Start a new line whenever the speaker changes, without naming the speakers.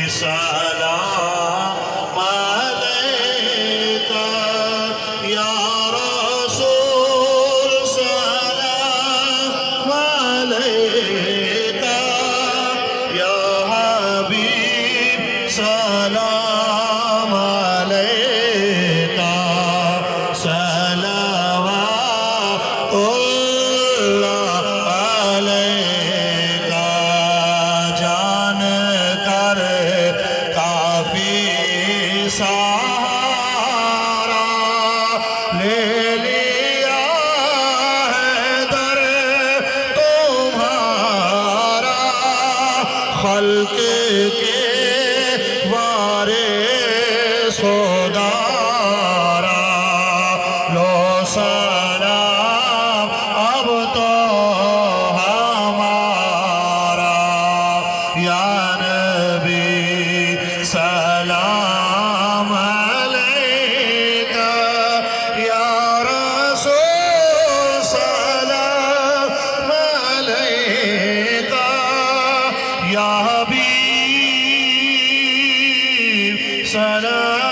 سلام عليك يا رسول سلام عليك يا حبيب سلام عليك صلوات الله عليك جان کر کافی سہارا لے لیا ہے در تمہارا خلق کے وارث خدارا لو سلام اب تو ہمارا یا نبی سلام علیکہ یا رسول سلام علیکہ یا حبیب سلام